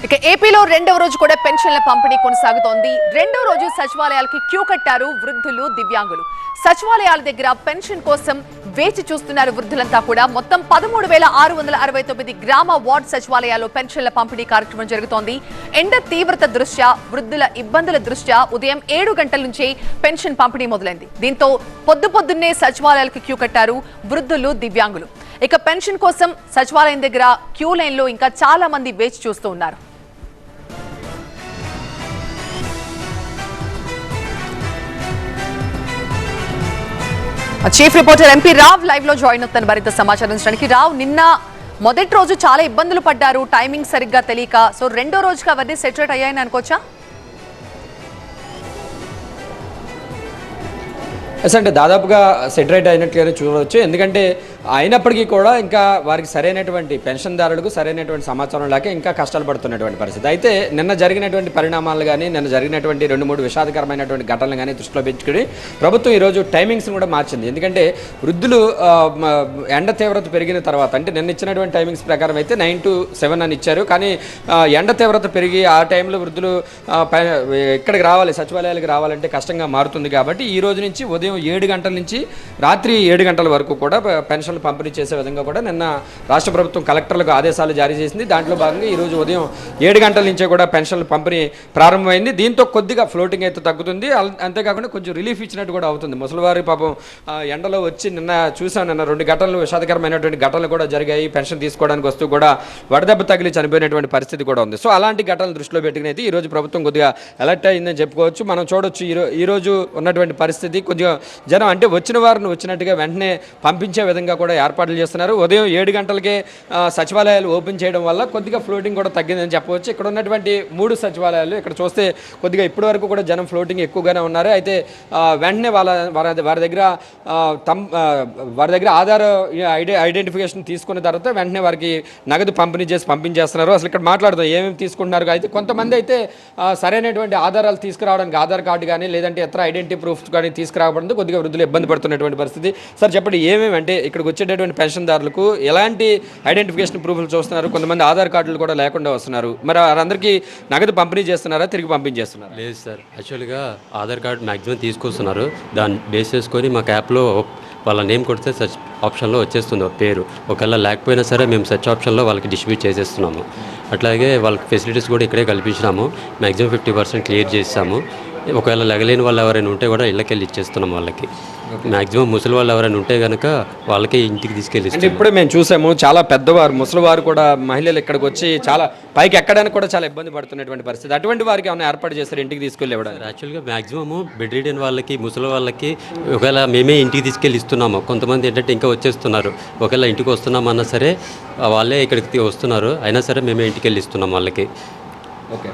ఇక ఏపీలో రెండవ రోజు కూడా పెన్షన్ల పంపిణీ కొనసాగుతోంది. రెండవ రోజు సచివాలయాలకి క్యూ కట్టారు వృద్ధులు, దివ్యాంగులు. సచివాలయాల దగ్గర పెన్షన్ కోసం వేచి చూస్తున్నారు వృద్ధులంతా కూడా. మొత్తం 13,669 గ్రామ వార్డ్ సచివాలయాల్లో పెన్షన్ల పంపిణీ కార్యక్రమం జరుగుతోంది. ఎండ తీవ్రత దృష్ట్యా, వృద్ధుల ఇబ్బందుల దృష్ట్యా ఉదయం 7 గంటల నుంచే పెన్షన్ పంపిణీ మొదలైంది. దీంతో పొద్దున్నే సచివాలయాలకు క్యూ కట్టారు వృద్ధులు, దివ్యాంగులు. ఇక పెన్షన్ కోసం సచివాలయం దగ్గర క్యూ లైన్ లో ఇంకా చాలా మంది వేచి చూస్తూ ఉన్నారు. Chief reporter MP Rao live లో జాయిన్ అవుతాను మరింత సమాచారం ఇచ్చడానికి. రావ్, నిన్న మొదటి రోజు చాలా ఇబ్బందులు పడ్డారు, టైమింగ్ సరిగ్గా తెలియక. సో రెండో రోజుకి అవన్నీ సెటరేట్ అయ్యాయని అనుకోవచ్చా? అంటే దాదాపుగా సెటరేట్ అయినట్లుగానే చూడవచ్చు. ఎందుకంటే అయినప్పటికీ కూడా ఇంకా వారికి సరైనటువంటి పెన్షన్దారులకు సరైనటువంటి సమాచారం లేక ఇంకా కష్టాలు పడుతున్నటువంటి పరిస్థితి. అయితే నిన్న జరిగినటువంటి పరిణామాలు కానీ, నిన్న జరిగినటువంటి 2-3 విషాదకరమైనటువంటి ఘటనలు కానీ దృష్టిలో పెంచుకుని ప్రభుత్వం ఈరోజు టైమింగ్స్ కూడా మార్చింది. ఎందుకంటే వృద్ధులు ఎండ తీవ్రత పెరిగిన తర్వాత, అంటే నిన్న ఇచ్చినటువంటి టైమింగ్స్ ప్రకారం అయితే 9 to 7 అని ఇచ్చారు. కానీ ఎండ తీవ్రత పెరిగి ఆ టైంలో వృద్ధులు ఇక్కడికి రావాలి, సచివాలయాలకు రావాలంటే కష్టంగా మారుతుంది. కాబట్టి ఈ రోజు నుంచి ఉదయం 7 గంటల నుంచి రాత్రి 7 గంటల వరకు కూడా పెన్షన్లు పంపిణీ చేసే విధంగా కూడా నిన్న రాష్ట్ర ప్రభుత్వం కలెక్టర్లకు ఆదేశాలు జారీ చేసింది. దాంట్లో భాగంగా ఈరోజు ఉదయం 7 గంటల నుంచే కూడా పెన్షన్ల పంపిణీ ప్రారంభమైంది. దీంతో కొద్దిగా ఫ్లోటింగ్ అయితే తగ్గుతుంది. అంతేకాకుండా కొంచెం రిలీఫ్ ఇచ్చినట్టు కూడా అవుతుంది. ముసలివారి పాపం ఎండలో వచ్చి నిన్న చూసాం, నిన్న 2 ఘటనలు విషాదకరమైనటువంటి ఘటనలు కూడా జరిగాయి. పెన్షన్ తీసుకోవడానికి వస్తూ కూడా వడదెబ్బ తగిలి చనిపోయినటువంటి పరిస్థితి కూడా ఉంది. సో అలాంటి ఘటనలు దృష్టిలో పెట్టుకుని అయితే ఈరోజు ప్రభుత్వం కొద్దిగా అలర్ట్ అయిందని చెప్పుకోవచ్చు. మనం చూడొచ్చు ఈరోజు ఉన్నటువంటి పరిస్థితి. కొద్దిగా జనం అంటే వచ్చిన వారిని వచ్చినట్టుగా వెంటనే పంపించే విధంగా కూడా ఏర్పాట్లు చేస్తున్నారు. ఉదయం 7 గంటలకే సచివాలయాలు ఓపెన్ చేయడం వల్ల కొద్దిగా ఫ్లోటింగ్ కూడా తగ్గిందని చెప్పవచ్చు. ఇక్కడ ఉన్నటువంటి 3 సచివాలయాలు ఇక్కడ చూస్తే కొద్దిగా ఇప్పటి వరకు కూడా జనం ఫ్లోటింగ్ ఎక్కువగానే ఉన్నారు. అయితే వెంటనే వారి దగ్గర ఆధార్ ఐడెంటిఫికేషన్ తీసుకున్న తర్వాత వెంటనే వారికి నగదు పంపిణీ చేసి పంపించేస్తున్నారు. అసలు ఇక్కడ మాట్లాడుతాం ఏమేమి తీసుకుంటున్నారు. అయితే కొంతమంది అయితే సరైనటువంటి ఆధారాలు తీసుకురావడానికి ఆధార్ కార్డు కానీ లేదంటే ఇతర ఐడెంటిటీ ప్రూఫ్స్ కానీ తీసుకురావడంతో కొద్దిగా వృద్ధులు ఇబ్బంది పడుతున్నటువంటి పరిస్థితి. సార్ చెప్పండి, ఏమేమి అంటే ఇక్కడికి వచ్చేటటువంటి పెన్షన్దారులకు ఎలాంటి ఐడెంటిఫికేషన్ ప్రూఫ్లు చూస్తున్నారు? కొంతమంది ఆధార్ కార్డులు కూడా లేకుండా వస్తున్నారు. మరి వారందరికీ నగదు పంపిణీ చేస్తున్నారా, తిరిగి పంపించేస్తున్నారు? లేదు సార్, యాక్చువల్గా ఆధార్ కార్డు మ్యాక్సిమం తీసుకొస్తున్నారు. దాన్ని బేస్ చేసుకొని మాకు యాప్లో వాళ్ళ నేమ్ కొడితే సెర్చ్ ఆప్షన్లో వచ్చేస్తుంది పేరు. ఒకవేళ లేకపోయినా సరే మేము సెర్చ్ ఆప్షన్లో వాళ్ళకి డిస్ట్రిబ్యూట్ చేసేస్తున్నాము. అట్లాగే వాళ్ళకి ఫెసిలిటీస్ కూడా ఇక్కడే కల్పించినాము. మ్యాక్సిమం 50% క్లియర్ చేస్తాము. ఒకవేళ లెగలేని వాళ్ళు ఎవరైనా ఉంటే కూడా ఇళ్ళకెళ్ళి ఇచ్చేస్తున్నాం వాళ్ళకి. మ్యాక్సిమం ముసలి వాళ్ళు ఎవరైనా ఉంటే కనుక వాళ్ళకే ఇంటికి తీసుకెళ్ళి. అంటే ఇప్పుడే మేము చూసాము చాలా పెద్దవారు, ముసలివారు కూడా మహిళలు ఇక్కడికి వచ్చి చాలా పైకి ఎక్కడానికి కూడా చాలా ఇబ్బంది పడుతున్నటువంటి పరిస్థితి. అటువంటి వారికి ఏమైనా ఏర్పాటు చేస్తారు ఇంటికి తీసుకెళ్ళి ఇవ్వడం? యాక్చువల్గా మ్యాక్సిమము బెడ్ రిడెన్ వాళ్ళకి, ముసలి వాళ్ళకి ఒకవేళ మేమే ఇంటికి తీసుకెళ్ళి ఇస్తున్నాము. కొంతమంది ఏంటంటే ఇంకా వచ్చేస్తున్నారు. ఒకవేళ ఇంటికి వస్తున్నామన్నా సరే వాళ్ళే ఇక్కడికి వస్తున్నారు, అయినా సరే మేమే ఇంటికి వెళ్ళి ఇస్తున్నాం వాళ్ళకి. ఓకే.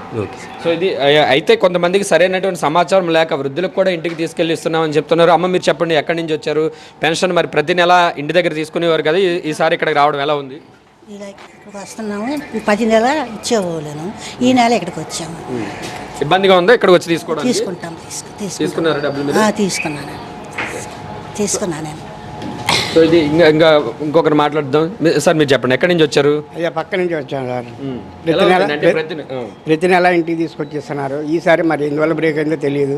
సో ఇది అయితే కొంతమందికి సరైనటువంటి సమాచారం లేక వృద్ధులకు కూడా ఇంటికి తీసుకెళ్ళి ఇస్తున్నామని చెప్తున్నారు. అమ్మ మీరు చెప్పండి, ఎక్కడి నుంచి వచ్చారు? పెన్షన్ మరి ప్రతి నెల ఇంటి దగ్గర తీసుకునేవారు కదా, ఈసారి ఇక్కడికి రావడం ఎలా ఉంది? ఇలా ఇక్కడికి వస్తున్నాము. 10 నెలలు ఇచ్చేవాళ్ళను, ఈ నెల ఇక్కడికి వచ్చాము. ఇబ్బందిగా ఉందా ఇక్కడికి వచ్చి తీసుకోవడం? తీసుకున్నాను. నేను. సో ఇది ఇంకొకరు మాట్లాడదాం. సార్ మీరు చెప్పండి, ఎక్కడి నుంచి వచ్చారు? అయ్యా పక్క నుంచి వచ్చాను సార్. ప్రతి నెల ఇంటికి తీసుకొచ్చేస్తున్నారు. ఈసారి మరి ఎందువల్ల బ్రేక్ అయిందో తెలియదు.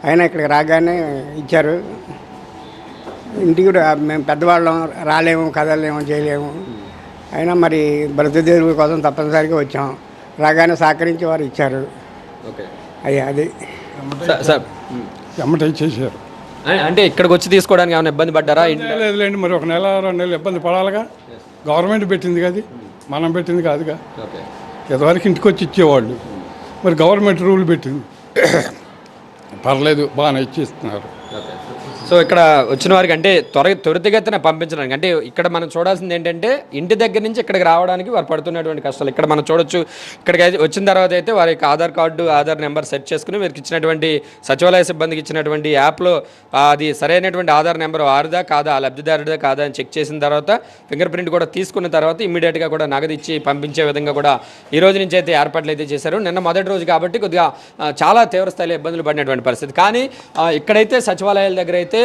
అయినా ఇక్కడికి రాగానే ఇచ్చారు. ఇంటికి మేము పెద్దవాళ్ళం, రాలేము, కదలేము, చేయలేము. అయినా మరి బ్రతుదేవుల కోసం తప్పనిసరిగా వచ్చాం. రాగానే సహకరించి వారు ఇచ్చారు. అయ్యా అది ఎమ్మట ఇచ్చేసారు. అంటే ఇక్కడికి వచ్చి తీసుకోవడానికి ఏమైనా ఇబ్బంది పడ్డారా? లేదులేండి, మరి 1 నెల 2 నెలలు ఇబ్బంది పడాలిగా. గవర్నమెంట్ పెట్టింది కదా, మనం పెట్టింది కాదుగా. ఇంతవరకు ఇంటికి వచ్చి ఇచ్చేవాళ్ళు, మరి గవర్నమెంట్ రూల్ పెట్టింది. పర్లేదు, బాగానే ఇచ్చిస్తున్నారు. సో ఇక్కడ వచ్చిన వారికి అంటే త్వరితగతిన పంపించడానికి, అంటే ఇక్కడ మనం చూడాల్సింది ఏంటంటే ఇంటి దగ్గర నుంచి ఇక్కడికి రావడానికి వారు పడుతున్నటువంటి కష్టాలు. ఇక్కడ మనం చూడొచ్చు, ఇక్కడికి వచ్చిన తర్వాత అయితే వారి యొక్క Aadhaar card, Aadhaar number set చేసుకుని వీరికి ఇచ్చినటువంటి సచివాలయ సిబ్బందికి ఇచ్చినటువంటి యాప్లో అది సరైనటువంటి ఆధార్ నెంబర్ వారిదా కాదా, లబ్ధిదారుడిదా కాదా అని చెక్ చేసిన తర్వాత ఫింగర్ ప్రింట్ కూడా తీసుకున్న తర్వాత ఇమ్మీడియట్గా కూడా నగదు ఇచ్చి పంపించే విధంగా కూడా ఈ రోజు నుంచి అయితే ఏర్పాట్లు అయితే చేశారు. నిన్న మొదటి రోజు కాబట్టి కొద్దిగా చాలా తీవ్ర స్థాయిలో ఇబ్బందులు పడినటువంటి పరిస్థితి. కానీ ఇక్కడైతే సచివాలయాల దగ్గర అయితే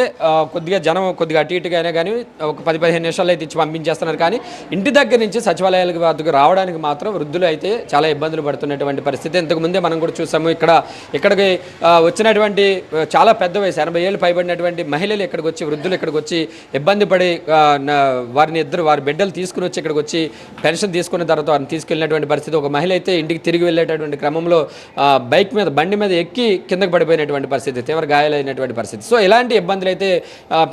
కొద్దిగా జనం కొద్దిగా అటు ఇటుగా అయినా కానీ ఒక 10-15 నిమిషాలు అయితే ఇచ్చి పంపించేస్తున్నారు. కానీ ఇంటి దగ్గర నుంచి సచివాలయాలకు వద్దకు రావడానికి మాత్రం వృద్ధులు అయితే చాలా ఇబ్బందులు పడుతున్నటువంటి పరిస్థితి. ఇంతకుముందే మనం కూడా చూసాము. ఇక్కడికి వచ్చినటువంటి చాలా పెద్ద వయసు 80 ఏళ్ళు పైబడినటువంటి మహిళలు ఇక్కడికి వచ్చి, వృద్ధులు ఇక్కడికి వచ్చి ఇబ్బంది పడి వారి బిడ్డలు తీసుకుని వచ్చి ఇక్కడికి వచ్చి పెన్షన్ తీసుకున్న తర్వాత వారిని తీసుకెళ్ళినటువంటి పరిస్థితి. ఒక మహిళ అయితే ఇంటికి తిరిగి వెళ్ళేటటువంటి క్రమంలో బండి మీద ఎక్కి కిందకు పడిపోయినటువంటి పరిస్థితి, తీవ్ర గాయాలైనటువంటి పరిస్థితి. సో ఇలాంటి ఇబ్బందులు అయితే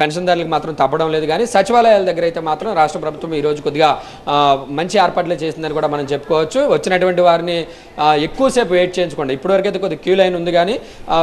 పెన్షన్దారులకు మాత్రం తప్పడం లేదు. కానీ సచివాలయాల దగ్గర అయితే మాత్రం రాష్ట్ర ప్రభుత్వం ఈరోజు కొద్దిగా మంచి ఏర్పాట్లు చేసిందని కూడా మనం చెప్పుకోవచ్చు. వచ్చినటువంటి వారిని ఎక్కువసేపు వెయిట్ చేయించకుండా, ఇప్పటివరకు అయితే కొద్దిగా క్యూ లైన్ ఉంది, కానీ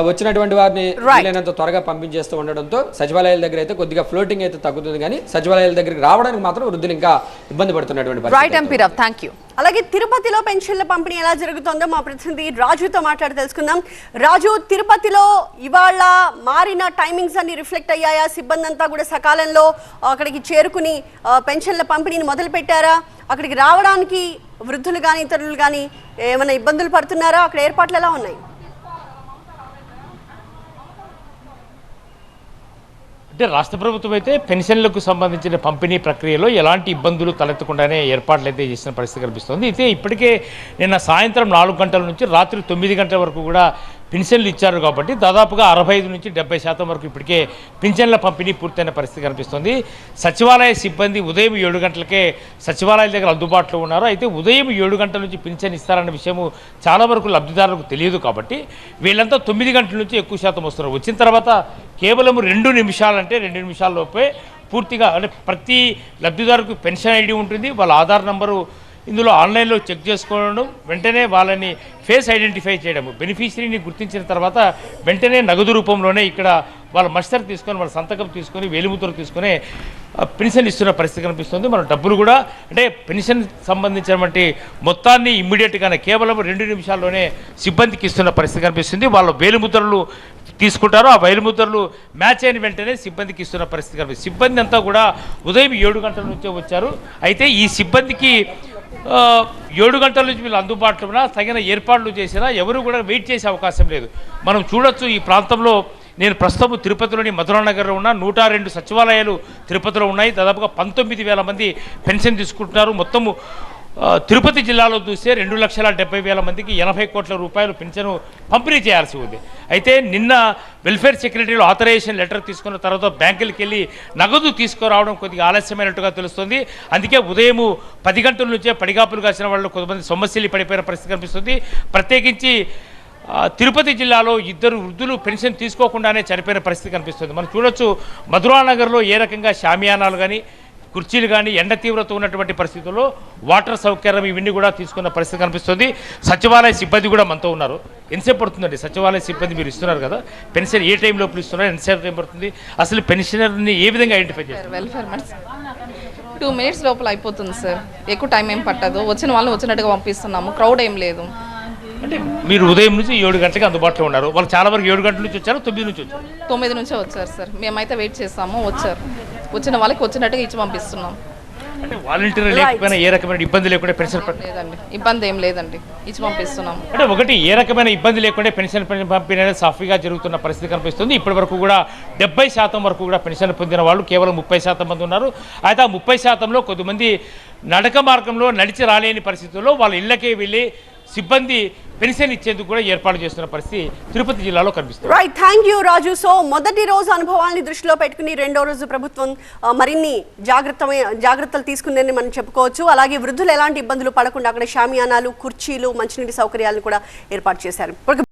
వచ్చినటువంటి వారిని వీలైనంత త్వరగా పంపించేస్తూ ఉండడంతో సచివాలయాల దగ్గర అయితే కొద్దిగా ఫ్లోటింగ్ అయితే తగ్గుతుంది. కానీ సచివాలయాల దగ్గరికి రావడానికి మాత్రం వృద్ధులు ఇంకా ఇబ్బంది పడుతున్నటువంటి పరిస్థితి. అలాగే తిరుపతిలో పెన్షన్ల పంపిణీ ఎలా జరుగుతుందో మా ప్రతినిధి రాజుతో మాట్లాడి తెలుసుకుందాం. రాజు, తిరుపతిలో ఇవాళ మారిన టైమింగ్స్ అన్ని రిఫ్లెక్ట్ అయ్యాయా? సిబ్బంది అంతా కూడా సకాలంలో అక్కడికి చేరుకుని పెన్షన్ల పంపిణీని మొదలు పెట్టారా? అక్కడికి రావడానికి వృద్ధులు కానీ ఇతరులు కానీ ఏమైనా ఇబ్బందులు పడుతున్నారా? అక్కడ ఏర్పాట్లు ఎలా ఉన్నాయి? అంటే రాష్ట్ర ప్రభుత్వం అయితే పెన్షన్లకు సంబంధించిన పంపిణీ ప్రక్రియలో ఎలాంటి ఇబ్బందులు తలెత్తకుండానే ఏర్పాట్లు అయితే చేసిన పరిస్థితి కనిపిస్తుంది. అయితే ఇప్పటికే నిన్న సాయంత్రం 4 గంటల నుంచి రాత్రి 9 గంటల వరకు కూడా పెన్షన్లు ఇచ్చారు. కాబట్టి దాదాపుగా 65 నుంచి 70% వరకు ఇప్పటికే పెన్షన్ల పంపిణీ పూర్తయిన పరిస్థితి కనిపిస్తుంది. సచివాలయ సిబ్బంది ఉదయం 7 గంటలకే సచివాలయాల దగ్గర అందుబాటులో ఉన్నారు. అయితే ఉదయం 7 గంటల నుంచి పెన్షన్ ఇస్తారన్న విషయము చాలా వరకు లబ్ధిదారులకు తెలియదు. కాబట్టి వీళ్ళంతా 9 గంటల నుంచి ఎక్కువ శాతం వస్తున్నారు. వచ్చిన తర్వాత కేవలం 2 నిమిషాలంటే 2 నిమిషాల్లోపే పూర్తిగా, అంటే ప్రతి లబ్ధిదారుకు పెన్షన్ ఐడి ఉంటుంది, వాళ్ళ ఆధార్ నంబరు ఇందులో ఆన్లైన్లో చెక్ చేసుకోవడం, వెంటనే వాళ్ళని ఫేస్ ఐడెంటిఫై చేయడం, బెనిఫిషరీని గుర్తించిన తర్వాత వెంటనే నగదు రూపంలోనే ఇక్కడ వాళ్ళ మస్టర్ తీసుకొని, వాళ్ళ సంతకం తీసుకొని, వేలిముద్ర తీసుకొని పెన్షన్ ఇస్తున్న పరిస్థితి కనిపిస్తుంది. మన డబ్బులు కూడా, అంటే పెన్షన్ సంబంధించినటువంటి మొత్తాన్ని ఇమ్మీడియట్గానే కేవలం 2 నిమిషాల్లోనే సిబ్బందికి ఇస్తున్న పరిస్థితి కనిపిస్తుంది. వాళ్ళ వేలిముద్రలు తీసుకుంటారు, ఆ వేలిముద్రలు మ్యాచ్ అయిన వెంటనే సిబ్బందికి ఇస్తున్న పరిస్థితి కనిపిస్తుంది. సిబ్బంది అంతా కూడా ఉదయం 7 గంటల నుంచే వచ్చారు. అయితే ఈ సిబ్బందికి 7 గంటల నుంచి వీళ్ళు అందుబాటులో ఉన్నా, తగిన ఏర్పాట్లు చేసినా ఎవరు కూడా వెయిట్ చేసే అవకాశం లేదు. మనం చూడొచ్చు, ఈ ప్రాంతంలో నేను ప్రస్తుతం తిరుపతిలోని మధురానగర్లో ఉన్న 102 సచివాలయాలు తిరుపతిలో ఉన్నాయి. దాదాపుగా 19,000 మంది పెన్షన్ తీసుకుంటున్నారు. మొత్తము తిరుపతి జిల్లాలో చూస్తే 2,70,000 మందికి 80 కోట్ల రూపాయలు పెన్షన్ పంపిణీ చేయాల్సి ఉంది. అయితే నిన్న వెల్ఫేర్ సెక్రటరీలో ఆథరైజేషన్ లెటర్ తీసుకున్న తర్వాత బ్యాంకులకు వెళ్ళి నగదు తీసుకురావడం కొద్దిగా ఆలస్యమైనట్టుగా తెలుస్తుంది. అందుకే ఉదయం 10 గంటల నుంచే పడిగాపులు కాసిన వాళ్ళు కొంతమంది సొమ్మసిల్లి పడిపోయిన పరిస్థితి కనిపిస్తుంది. ప్రత్యేకించి తిరుపతి జిల్లాలో 2 వృద్ధులు పెన్షన్ తీసుకోకుండానే చనిపోయిన పరిస్థితి కనిపిస్తుంది. మనం చూడొచ్చు, మధురానగర్లో ఏ రకంగా షామియానాలు కానీ, కుర్చీలు కానీ, ఎండ తీవ్రత ఉన్నటువంటి పరిస్థితుల్లో వాటర్ సౌకర్యం ఇవన్నీ కూడా తీసుకున్న పరిస్థితి కనిపిస్తుంది. సచివాలయ సిబ్బంది కూడా మనతో ఉన్నారు. ఎంతసేపు పడుతుందండి సచివాలయ సిబ్బంది మీరు ఇస్తున్నారు కదా, పెన్షన్ ఏ టైం లోపల ఇస్తున్నారు, ఎంతసేపు టైం పడుతుంది, అసలు పెన్షనర్ని ఏ విధంగా ఐడెంటిఫై చేస్తారు? వెల్ఫేర్ 2 మినిట్స్ లోపల అయిపోతుంది సార్, ఎక్కువ టైం ఏం పట్టదు. వచ్చిన వాళ్ళని వచ్చినట్టుగా పంపిస్తున్నాము, క్రౌడ్ ఏం లేదు. అంటే మీరు ఉదయం నుంచి 7 గంటలకు అందుబాటులో ఉన్నారు. వాళ్ళు చాలా వరకు 7 గంటల నుంచి వచ్చారు, 9 నుంచి వచ్చారు? 9 నుంచే వచ్చారు సార్. మేమైతే వెయిట్ చేస్తాము, వచ్చారు. వచ్చిన వాళ్ళకి వచ్చినట్టుగా ఇచ్చి పంపిస్తున్నాం. అంటే వాలంటీర్ లేకపోయినా ఏ రకమైన ఇబ్బంది లేకుండా పెన్షన్ లేదండి, ఇబ్బంది ఏం లేదండి, ఇచ్చి పంపిస్తున్నాం. అంటే ఒకటి, ఏ రకమైన ఇబ్బంది లేకుండా పెన్షన్ పంపిణీ అనేది సాఫీగా జరుగుతున్న పరిస్థితి కనిపిస్తుంది. ఇప్పటి వరకు కూడా 70% వరకు కూడా పెన్షన్ పొందిన వాళ్ళు కేవలం 30% మంది ఉన్నారు. అయితే ఆ 30%లో కొద్దిమంది నడక మార్గంలో నడిచి రాలేని పరిస్థితుల్లో వాళ్ళ ఇళ్లకే వెళ్ళి సిబ్బంది పెన్షన్ ఇచ్చేందుకు కూడా ఏర్పాటు చేస్తున్న పరిస్థితి తిరుపతి జిల్లాలో కనిపిస్తుంది. Right, thank you Raju. So మొదటి రోజు అనుభవాన్ని దృష్టిలో పెట్టుకుని 2వ రోజు ప్రభుత్వం మరిన్ని జాగ్రత్తలు తీసుకుందని మనం చెప్పుకోవచ్చు. అలాగే వృద్ధులు ఎలాంటి ఇబ్బందులు పడకుండా అక్కడ షామియానాలు, కుర్చీలు, మంచినీటి సౌకర్యాలను కూడా ఏర్పాటు చేశారు.